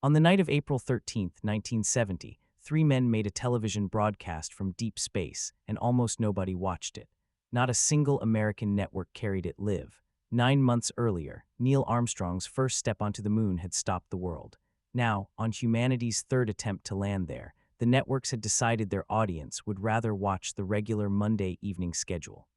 On the night of April 13th, 1970, three men made a television broadcast from deep space, and almost nobody watched it. Not a single American network carried it live. 9 months earlier, Neil Armstrong's first step onto the moon had stopped the world. Now, on humanity's third attempt to land there, the networks had decided their audience would rather watch the regular Monday evening schedule.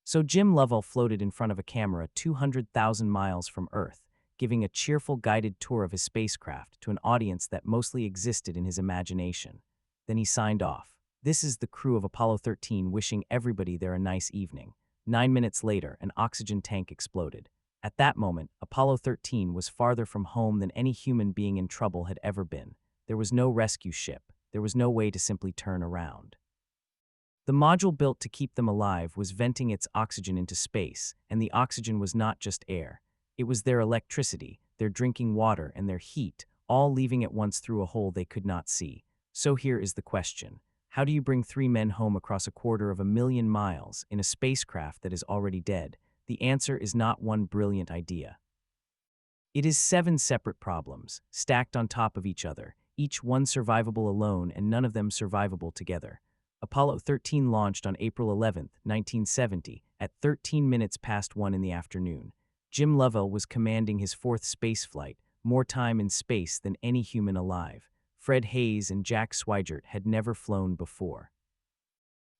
So Jim Lovell floated in front of a camera 200,000 miles from Earth, giving a cheerful guided tour of his spacecraft to an audience that mostly existed in his imagination. Then he signed off. This is the crew of Apollo 13 wishing everybody there a nice evening. 9 minutes later, an oxygen tank exploded. At that moment, Apollo 13 was farther from home than any human being in trouble had ever been. There was no rescue ship. There was no way to simply turn around. The module built to keep them alive was venting its oxygen into space, and the oxygen was not just air. It was their electricity, their drinking water, and their heat, all leaving at once through a hole they could not see. So here is the question. How do you bring three men home across 250,000 miles in a spacecraft that is already dead? The answer is not one brilliant idea. It is 7 separate problems, stacked on top of each other, each one survivable alone and none of them survivable together. Apollo 13 launched on April 11, 1970, at 13 minutes past 1 in the afternoon. Jim Lovell was commanding his fourth spaceflight, more time in space than any human alive. Haise and Jack Swigert had never flown before.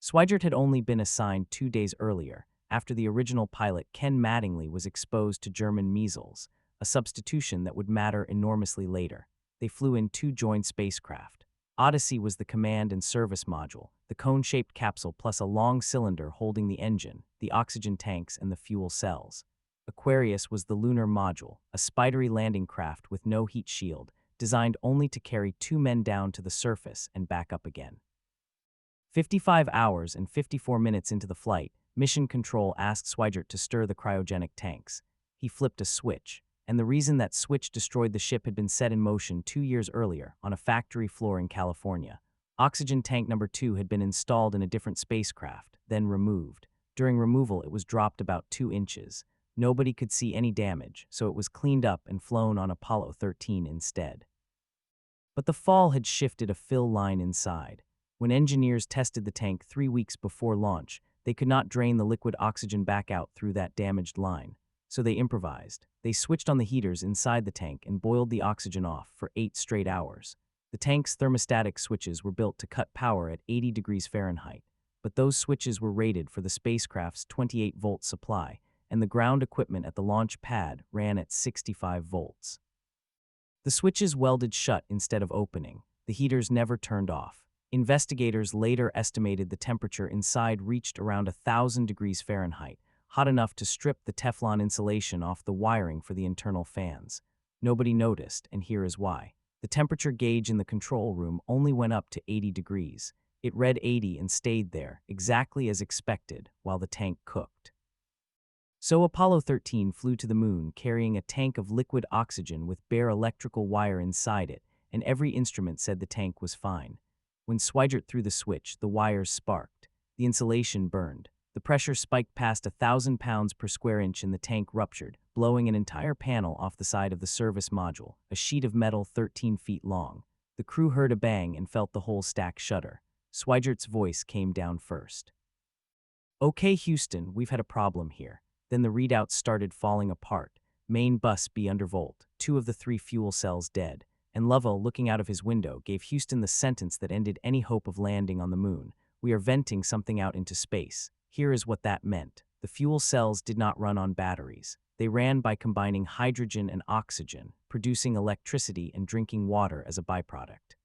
Swigert had only been assigned 2 days earlier, after the original pilot Ken Mattingly was exposed to German measles, a substitution that would matter enormously later. They flew in 2 joint spacecraft. Odyssey was the command and service module, the cone-shaped capsule plus a long cylinder holding the engine, the oxygen tanks, and the fuel cells. Aquarius was the lunar module, a spidery landing craft with no heat shield, designed only to carry 2 men down to the surface and back up again. 55 hours and 54 minutes into the flight, Mission Control asked Swigert to stir the cryogenic tanks. He flipped a switch, and the reason that switch destroyed the ship had been set in motion 2 years earlier on a factory floor in California. Oxygen tank number 2 had been installed in a different spacecraft, then removed. During removal, it was dropped about 2 inches. Nobody could see any damage, so it was cleaned up and flown on Apollo 13 instead. But the fall had shifted a fill line inside. When engineers tested the tank 3 weeks before launch, they could not drain the liquid oxygen back out through that damaged line. So they improvised. They switched on the heaters inside the tank and boiled the oxygen off for 8 straight hours. The tank's thermostatic switches were built to cut power at 80 degrees Fahrenheit, but those switches were rated for the spacecraft's 28-volt supply, and the ground equipment at the launch pad ran at 65 volts. The switches welded shut instead of opening. The heaters never turned off. Investigators later estimated the temperature inside reached around 1,000 degrees Fahrenheit, hot enough to strip the Teflon insulation off the wiring for the internal fans. Nobody noticed, and here is why. The temperature gauge in the control room only went up to 80 degrees. It read 80 and stayed there, exactly as expected, while the tank cooked. So Apollo 13 flew to the moon carrying a tank of liquid oxygen with bare electrical wire inside it, and every instrument said the tank was fine. When Swigert threw the switch, the wires sparked. The insulation burned. The pressure spiked past 1,000 pounds per square inch and the tank ruptured, blowing an entire panel off the side of the service module, a sheet of metal 13 feet long. The crew heard a bang and felt the whole stack shudder. Swigert's voice came down first. "Okay, Houston, we've had a problem here." Then the readouts started falling apart. Main bus B undervolt, 2 of the 3 fuel cells dead, and Lovell, looking out of his window, gave Houston the sentence that ended any hope of landing on the moon. "We are venting something out into space." Here is what that meant. The fuel cells did not run on batteries. They ran by combining hydrogen and oxygen, producing electricity and drinking water as a byproduct.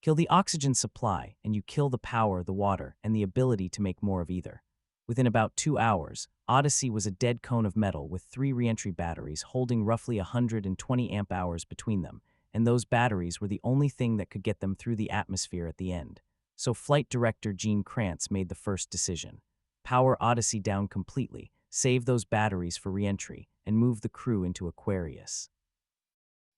Kill the oxygen supply, and you kill the power, the water, and the ability to make more of either. Within about 2 hours, Odyssey was a dead cone of metal with 3 reentry batteries holding roughly 120 amp-hours between them, and those batteries were the only thing that could get them through the atmosphere at the end. So Flight Director Gene Kranz made the first decision. Power Odyssey down completely, save those batteries for reentry, and move the crew into Aquarius.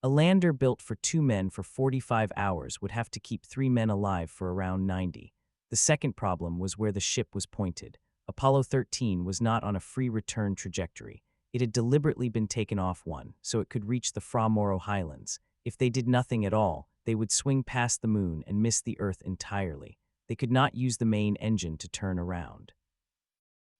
A lander built for 2 men for 45 hours would have to keep 3 men alive for around 90. The second problem was where the ship was pointed. Apollo 13 was not on a free return trajectory. It had deliberately been taken off one, so it could reach the Fra Mauro highlands. If they did nothing at all, they would swing past the moon and miss the Earth entirely. They could not use the main engine to turn around.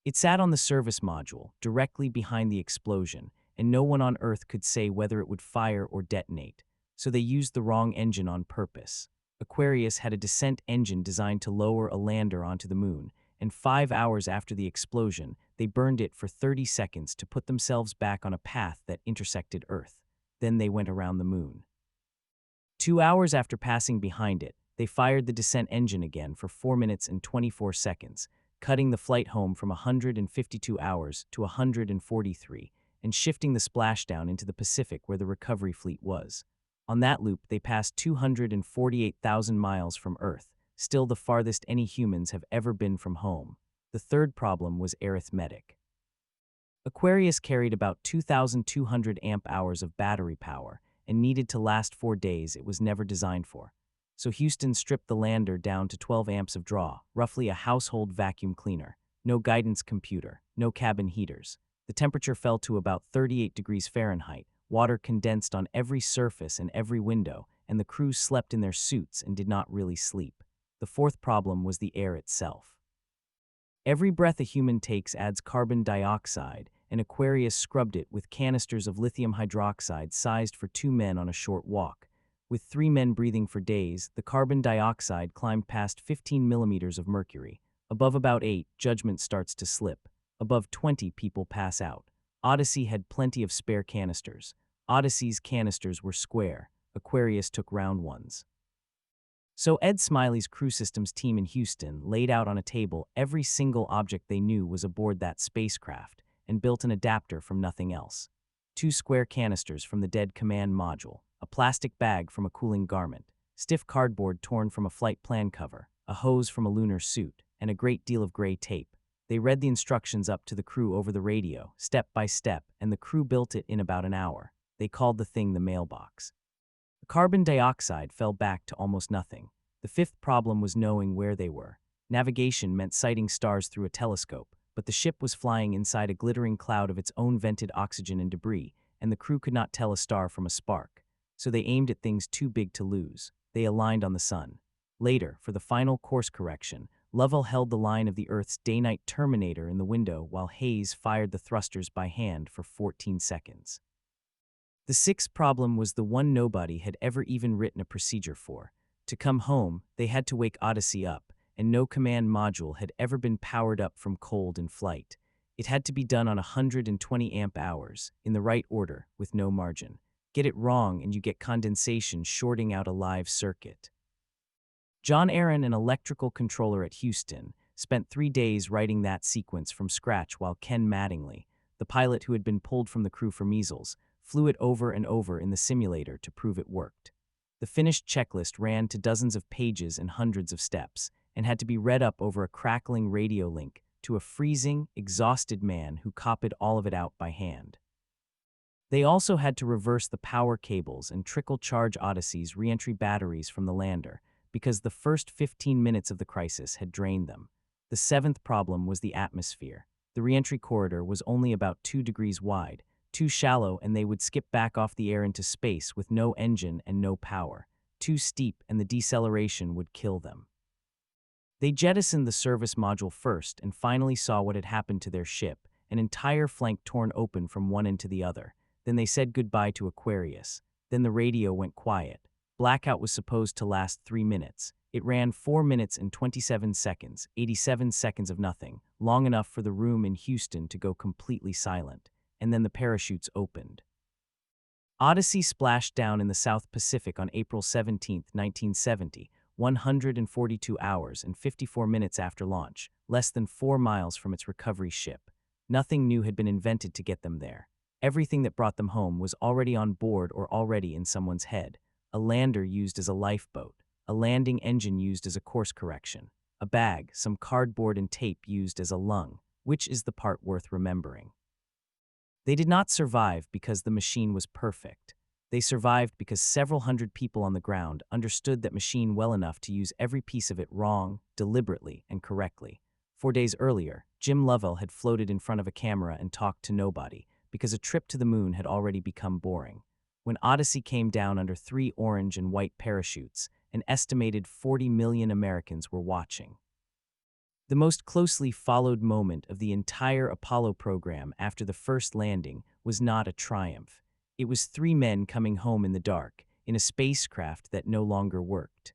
It sat on the service module, directly behind the explosion, and no one on Earth could say whether it would fire or detonate, so they used the wrong engine on purpose. Aquarius had a descent engine designed to lower a lander onto the moon, and 5 hours after the explosion, they burned it for 30 seconds to put themselves back on a path that intersected Earth. Then they went around the moon. 2 hours after passing behind it, they fired the descent engine again for 4 minutes and 24 seconds, cutting the flight home from 152 hours to 143, and shifting the splashdown into the Pacific where the recovery fleet was. On that loop, they passed 248,000 miles from Earth, still the farthest any humans have ever been from home. The third problem was arithmetic. Aquarius carried about 2,200 amp-hours of battery power and needed to last 4 days it was never designed for. So Houston stripped the lander down to 12 amps of draw, roughly a household vacuum cleaner. No guidance computer, no cabin heaters. The temperature fell to about 38 degrees Fahrenheit, water condensed on every surface and every window, and the crew slept in their suits and did not really sleep. The fourth problem was the air itself. Every breath a human takes adds carbon dioxide, and Aquarius scrubbed it with canisters of lithium hydroxide sized for 2 men on a short walk. With 3 men breathing for days, the carbon dioxide climbed past 15 millimeters of mercury. Above about 8, judgment starts to slip. Above 20, people pass out. Odyssey had plenty of spare canisters. Odyssey's canisters were square. Aquarius took round ones. So Ed Smiley's crew systems team in Houston laid out on a table every single object they knew was aboard that spacecraft and built an adapter from nothing else. 2 square canisters from the dead command module, a plastic bag from a cooling garment, stiff cardboard torn from a flight plan cover, a hose from a lunar suit, and a great deal of gray tape. They read the instructions up to the crew over the radio, step by step, and the crew built it in about an hour. They called the thing the mailbox. The carbon dioxide fell back to almost nothing. The fifth problem was knowing where they were. Navigation meant sighting stars through a telescope, but the ship was flying inside a glittering cloud of its own vented oxygen and debris, and the crew could not tell a star from a spark. So they aimed at things too big to lose. They aligned on the sun. Later, for the final course correction, Lovell held the line of the Earth's day-night terminator in the window while Haise fired the thrusters by hand for 14 seconds. The sixth problem was the one nobody had ever even written a procedure for. To come home, they had to wake Odyssey up, and no command module had ever been powered up from cold in flight. It had to be done on 120 amp-hours, in the right order, with no margin. Get it wrong and you get condensation shorting out a live circuit. John Aaron, an electrical controller at Houston, spent 3 days writing that sequence from scratch while Ken Mattingly, the pilot who had been pulled from the crew for measles, flew it over and over in the simulator to prove it worked. The finished checklist ran to dozens of pages and hundreds of steps, and had to be read up over a crackling radio link to a freezing, exhausted man who copied all of it out by hand. They also had to reverse the power cables and trickle charge Odyssey's reentry batteries from the lander, because the first 15 minutes of the crisis had drained them. The seventh problem was the atmosphere. The reentry corridor was only about 2 degrees wide, too shallow, and they would skip back off the air into space with no engine and no power. Too steep, and the deceleration would kill them. They jettisoned the service module first and finally saw what had happened to their ship, an entire flank torn open from one end to the other. Then they said goodbye to Aquarius. Then the radio went quiet. Blackout was supposed to last 3 minutes. It ran 4 minutes and 27 seconds, 87 seconds of nothing, long enough for the room in Houston to go completely silent. And then the parachutes opened. Odyssey splashed down in the South Pacific on April 17, 1970, 142 hours and 54 minutes after launch, less than 4 miles from its recovery ship. Nothing new had been invented to get them there. Everything that brought them home was already on board or already in someone's head. A lander used as a lifeboat, a landing engine used as a course correction, a bag, some cardboard and tape used as a lung. Which is the part worth remembering? They did not survive because the machine was perfect. They survived because several hundred people on the ground understood that machine well enough to use every piece of it wrong, deliberately, and correctly. 4 days earlier, Jim Lovell had floated in front of a camera and talked to nobody, because a trip to the moon had already become boring. When Odyssey came down under 3 orange and white parachutes, an estimated 40 million Americans were watching. The most closely followed moment of the entire Apollo program after the first landing was not a triumph. It was 3 men coming home in the dark, in a spacecraft that no longer worked.